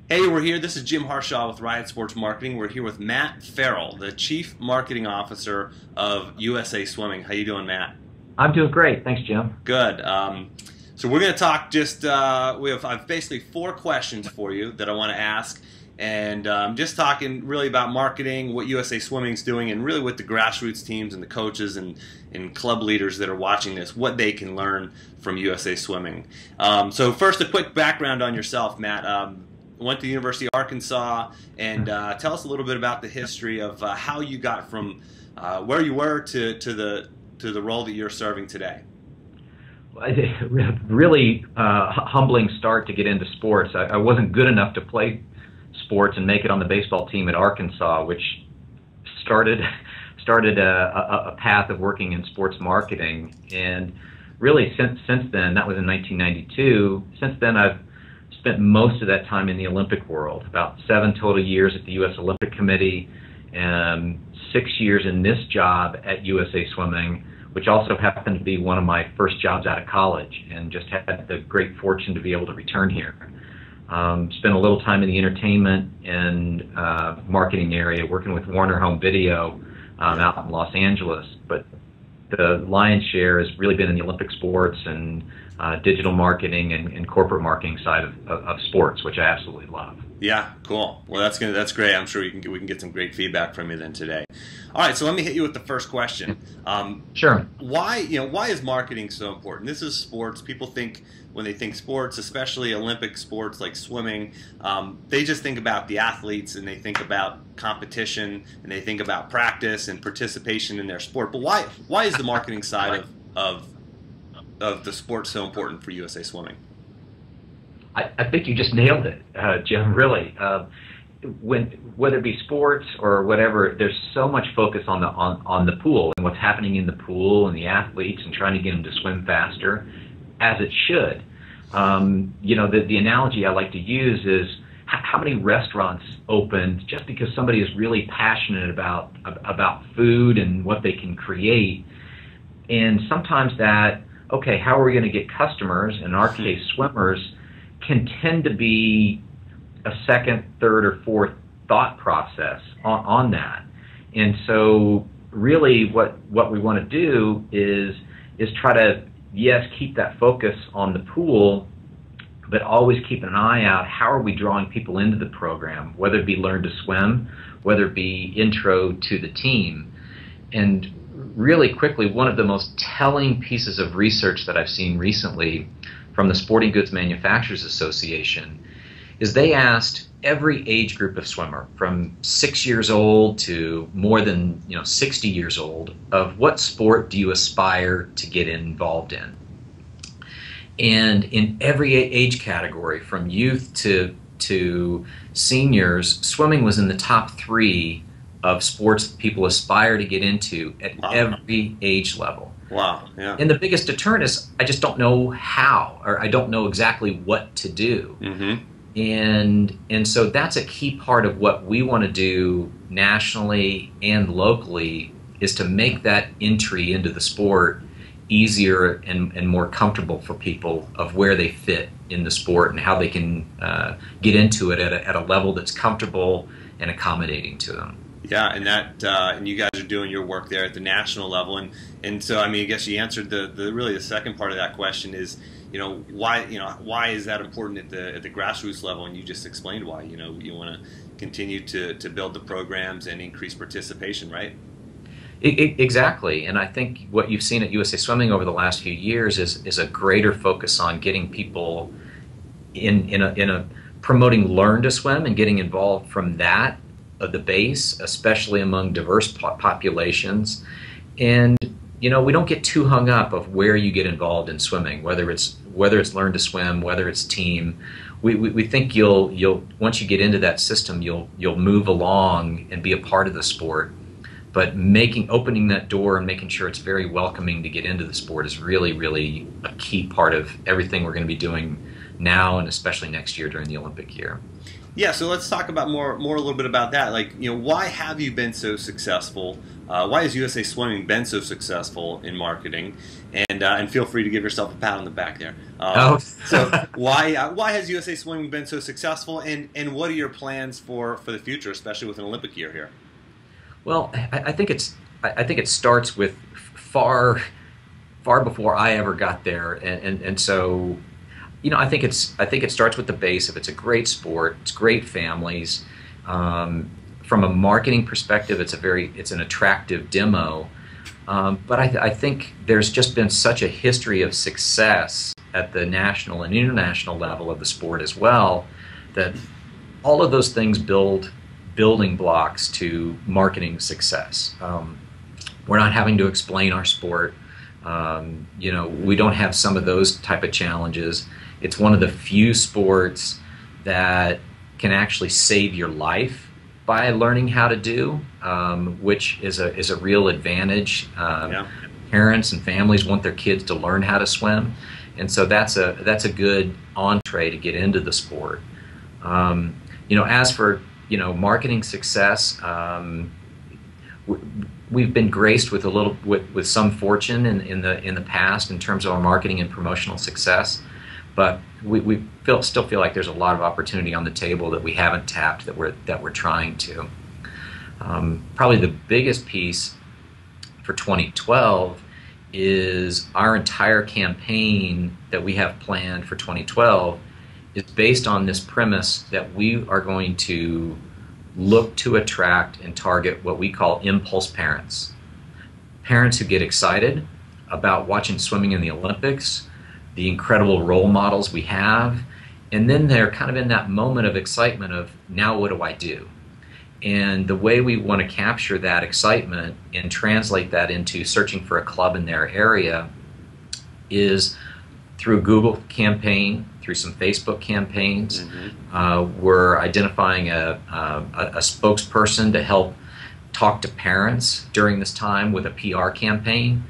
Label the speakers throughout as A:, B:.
A: Hey, we're here. This is Jim Harshaw with Riot Sports Marketing. We're here with Matt Farrell, the Chief Marketing Officer of USA Swimming. How you doing, Matt?
B: I'm doing great. Thanks, Jim.
A: Good. So we're going to talk I've basically 4 questions for you that I want to ask. And just talking really about marketing, what USA Swimming's doing, and really with the grassroots teams and the coaches and club leaders that are watching this, what they can learn from USA Swimming. So first, a quick background on yourself, Matt. Went to the University of Arkansas, and tell us a little bit about the history of how you got from where you were to the role that you're serving today.
B: Really humbling start to get into sports. I wasn't good enough to play sports and make it on the baseball team at Arkansas, which started a path of working in sports marketing. And really, since then, that was in 1992. Since then, I've spent most of that time in the Olympic world, about 7 total years at the U.S. Olympic Committee, and 6 years in this job at USA Swimming, which also happened to be one of my first jobs out of college, and just had the great fortune to be able to return here. Spent a little time in the entertainment and marketing area, working with Warner Home Video out in Los Angeles, but the lion's share has really been in the Olympic sports and digital marketing and corporate marketing side of sports, which I absolutely love.
A: Yeah, cool. Well, that's great. I'm sure we can get some great feedback from you then today. All right, so let me hit you with the first question.
B: Sure.
A: Why is marketing so important? This is sports. People think when they think sports, especially Olympic sports like swimming, they just think about the athletes and they think about competition and they think about practice and participation in their sport. But why is the marketing side of the sport so important for USA Swimming?
B: I think you just nailed it, Jim, really. Whether it be sports or whatever, there's so much focus on the pool and what's happening in the pool and the athletes and trying to get them to swim faster, as it should. The analogy I like to use is how many restaurants opened just because somebody is really passionate about food and what they can create. And sometimes that, okay, how are we going to get customers, in our case swimmers, can tend to be a second, third, or fourth thought process on that. And so really what we want to do is try to, yes, keep that focus on the pool, but always keep an eye out, how are we drawing people into the program, whether it be Learn to Swim, whether it be intro to the team. And really quickly, one of the most telling pieces of research that I've seen recently from the Sporting Goods Manufacturers Association is they asked every age group of swimmer from 6 years old to more than 60 years old, of what sport do you aspire to get involved in? And in every age category, from youth to seniors, swimming was in the top 3 of sports that people aspire to get into at every age level.
A: Wow, yeah.
B: And the biggest deterrent is I just don't know how, or I don't know exactly what to do.
A: Mm-hmm.
B: And so that's a key part of what we want to do nationally and locally, is to make that entry into the sport easier and more comfortable for people, of where they fit in the sport and how they can get into it at a level that's comfortable and accommodating to them.
A: Yeah, and you guys are doing your work there at the national level, and so I guess you answered the second part of that question is, why is that important at the grassroots level, and you just explained why. You want to continue to build the programs and increase participation, right?
B: Exactly, and I think what you've seen at USA Swimming over the last few years is a greater focus on getting people in a promoting Learn to Swim and getting involved from that of the base, especially among diverse populations. And we don't get too hung up of where you get involved in swimming, whether it's Learn to Swim, whether it's team. We think you'll once you get into that system, you'll move along and be a part of the sport. But opening that door and making sure it's very welcoming to get into the sport is really, really a key part of everything we're going to be doing now, and especially next year during the Olympic year.
A: Yeah, so let's talk about more a little bit about that. Like, why have you been so successful? Why has USA Swimming been so successful in marketing? And feel free to give yourself a pat on the back there. So why has USA Swimming been so successful? And what are your plans for the future, especially with an Olympic year here?
B: Well, I think it starts with far before I ever got there, and so. I think it starts with the base of it's a great sport, it's great families. From a marketing perspective, it's an attractive demo. But I think there's just been such a history of success at the national and international level of the sport as well, that all of those things building blocks to marketing success. We're not having to explain our sport. We don't have some of those type of challenges. It's one of the few sports that can actually save your life by learning how to do, which is a real advantage. Parents and families want their kids to learn how to swim, and so that's a good entree to get into the sport. As for marketing success, we've been graced with some fortune in the past in terms of our marketing and promotional success. But we still feel like there's a lot of opportunity on the table that we haven't tapped, that we're trying to. Probably the biggest piece for 2012 is our entire campaign that we have planned for 2012 is based on this premise that we are going to look to attract and target what we call impulse parents. Parents who get excited about watching swimming in the Olympics, the incredible role models we have, and then they're kind of in that moment of excitement of, now what do I do? And the way we want to capture that excitement and translate that into searching for a club in their area is through a Google campaign, through some Facebook campaigns. We're identifying a spokesperson to help talk to parents during this time with a PR campaign.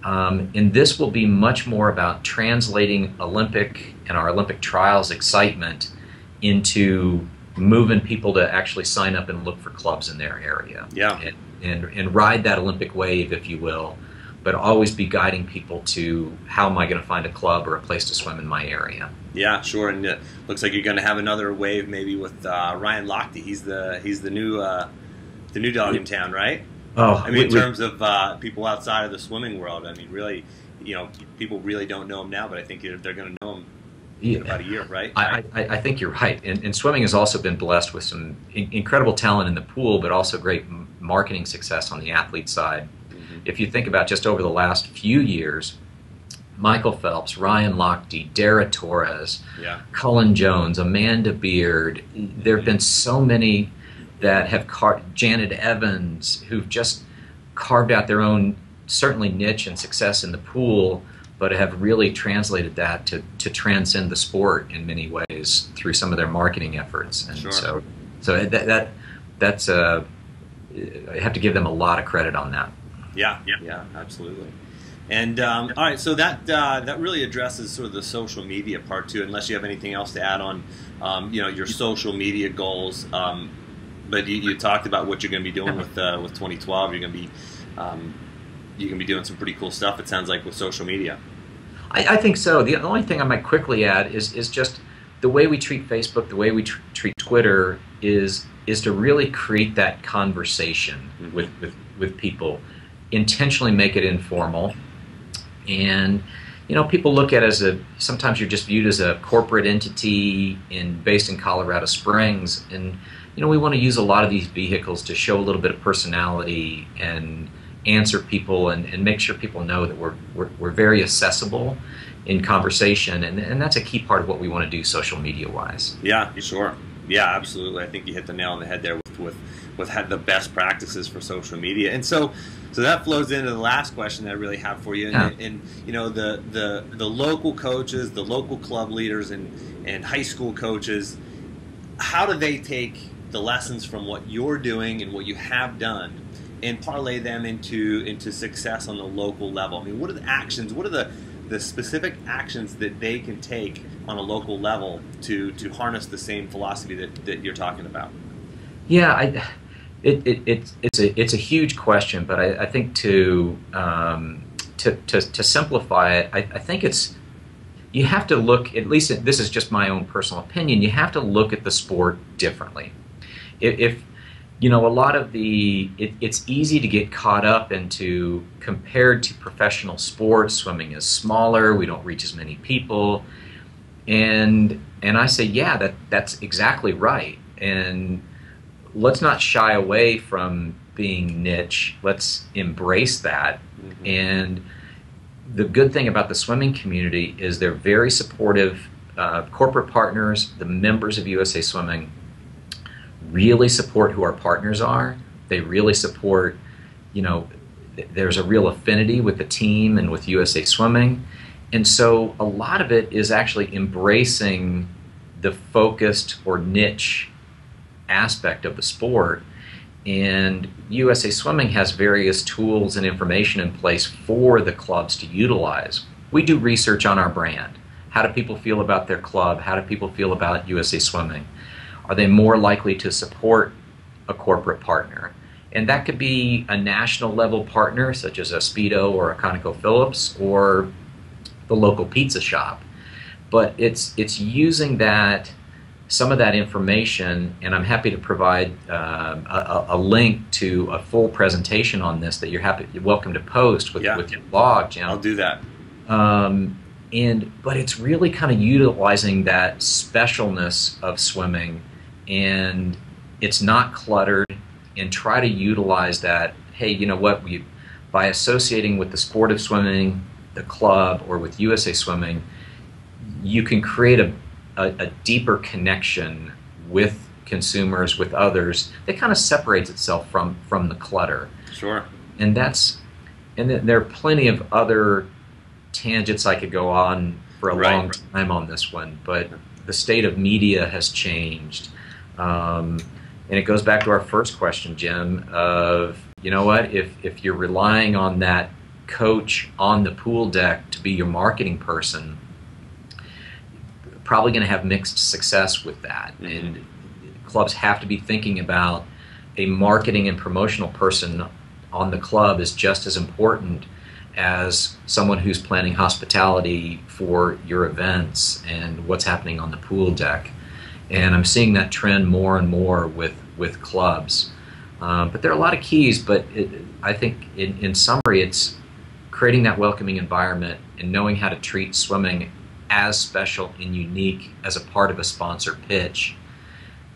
B: And this will be much more about translating Olympic and our Olympic trials excitement into moving people to actually sign up and look for clubs in their area.
A: Yeah.
B: And ride that Olympic wave, if you will, but always be guiding people to, how am I going to find a club or a place to swim in my area?
A: Yeah, sure. And it looks like you're going to have another wave maybe with Ryan Lochte. He's the new dog in town, right?
B: Oh,
A: in terms of people outside of the swimming world, really, people really don't know him now, but I think they're going to know him in about a year, right?
B: I think you're right. And swimming has also been blessed with some incredible talent in the pool, but also great marketing success on the athlete side. If you think about just over the last few years, Michael Phelps, Ryan Lochte, Dara Torres, Cullen Jones, Amanda Beard, there have been so many that have Janet Evans, who've just carved out their own, certainly niche and success in the pool, but have really translated that to transcend the sport in many ways through some of their marketing efforts. And so that's I have to give them a lot of credit on that.
A: Yeah, absolutely. And all right, so that really addresses sort of the social media part too. Unless you have anything else to add on, your social media goals. But you talked about what you're going to be doing with 2012. You're going to be doing some pretty cool stuff. It sounds like with social media.
B: I think so. The only thing I might quickly add is just the way we treat Facebook, the way we treat Twitter is to really create that conversation with people, intentionally make it informal, and people look at it as sometimes you're just viewed as a corporate entity based in Colorado Springs, and we want to use a lot of these vehicles to show a little bit of personality and answer people and make sure people know that we're very accessible in conversation, and that's a key part of what we want to do social media wise.
A: Yeah, sure. Yeah, absolutely. I think you hit the nail on the head there with the best practices for social media. And so that flows into the last question that I really have for you. And the local coaches, the local club leaders, and high school coaches, how do they take the lessons from what you're doing and what you have done and parlay them into success on the local level? What are the actions? What are the specific actions that they can take on a local level to harness the same philosophy that you're talking about?
B: Yeah, it's a huge question, but I think to simplify it, I think you have to look, at least this is just my own personal opinion, you have to look at the sport differently. If a lot of it's easy to get caught up into, compared to professional sports, swimming is smaller, we don't reach as many people, and I say, yeah, that's exactly right, and let's not shy away from being niche. Let's embrace that. Mm-hmm. And the good thing about the swimming community is they're very supportive. Corporate partners, the members of USA Swimming, really support who our partners are. They really support, there's a real affinity with the team and with USA Swimming. And so a lot of it is actually embracing the focused or niche aspect of the sport, and USA Swimming has various tools and information in place for the clubs to utilize. We do research on our brand. How do people feel about their club? How do people feel about USA Swimming? Are they more likely to support a corporate partner? And that could be a national level partner such as a Speedo or a ConocoPhillips or the local pizza shop. But it's using some of that information, and I'm happy to provide a link to a full presentation on this that you're welcome to post with your blog, Jim.
A: I'll do that.
B: But it's really kind of utilizing that specialness of swimming, and it's not cluttered, and try to utilize that. Hey, you know what? By associating with the sport of swimming, the club, or with USA Swimming, you can create a deeper connection with consumers, with others, that kind of separates itself from the clutter.
A: Sure.
B: And there are plenty of other tangents I could go on for a long time on this one, but the state of media has changed. And it goes back to our first question, Jim, of, if you're relying on that coach on the pool deck to be your marketing person, probably going to have mixed success with that. Mm-hmm. And clubs have to be thinking about a marketing and promotional person on the club is just as important as someone who's planning hospitality for your events and what's happening on the pool deck. And I'm seeing that trend more and more with clubs. But there are a lot of keys, but I think in summary, it's creating that welcoming environment and knowing how to treat swimming as special and unique as a part of a sponsor pitch,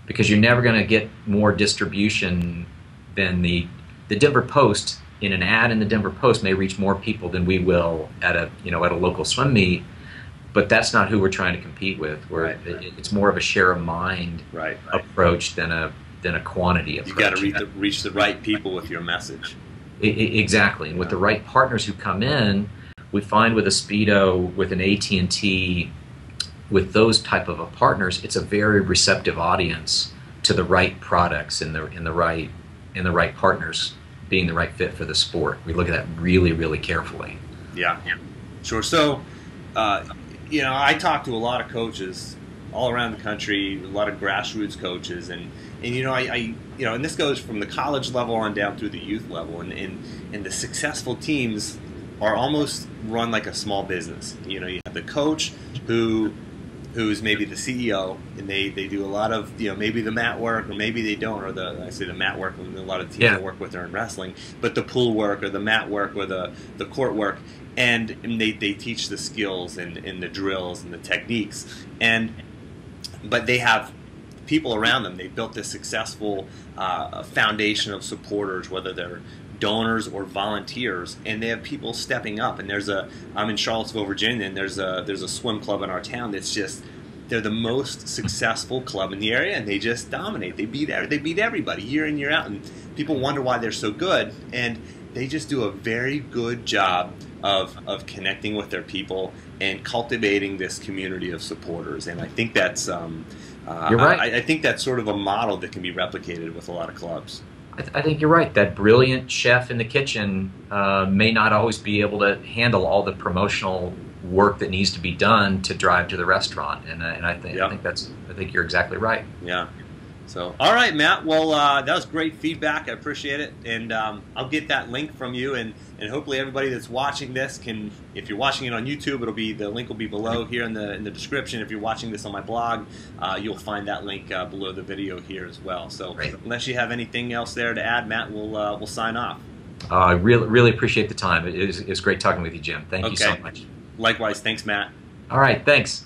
B: because you're never going to get more distribution than the Denver Post. In an ad in the Denver Post may reach more people than we will at a local swim meet, but that's not who we're trying to compete with. It's more of a share of mind approach than a quantity approach.
A: You got to reach the right people with your message.
B: Exactly, and with the right partners who come in. We find with a Speedo, with an AT&T, with those type of partners, it's a very receptive audience to the right products and the right partners being the right fit for the sport. We look at that really, really carefully.
A: Yeah, sure. So, I talk to a lot of coaches all around the country, a lot of grassroots coaches, and and this goes from the college level on down through the youth level, and the successful teams are almost run like a small business. You have the coach who's maybe the CEO, and they do a lot of maybe the mat work, or maybe they don't, or the mat work. A lot of teams I work with are in wrestling, but the pool work or the mat work or the court work, and they teach the skills and the drills and the techniques, but they have people around them. They built this successful foundation of supporters, whether they're donors or volunteers, and they have people stepping up. And I'm in Charlottesville, Virginia, and there's a swim club in our town that's they're the most successful club in the area, and they just dominate. They beat everybody year in, year out, and people wonder why they're so good, and they just do a very good job of connecting with their people and cultivating this community of supporters. And I think that's
B: you're right.
A: I think that's sort of a model that can be replicated with a lot of clubs.
B: I think you're right. That brilliant chef in the kitchen may not always be able to handle all the promotional work that needs to be done to drive to the restaurant. And I think I think you're exactly right.
A: Yeah. So, all right, Matt. Well, that was great feedback. I appreciate it, and I'll get that link from you, and hopefully everybody that's watching this can. If you're watching it on YouTube, the link will be below here in the description. If you're watching this on my blog, you'll find that link below the video here as well. So,
B: Great.
A: Unless you have anything else there to add, Matt, we'll sign off.
B: I really appreciate the time. It's great talking with you, Jim. Thank you so much.
A: Likewise. Thanks, Matt.
B: All right. Thanks.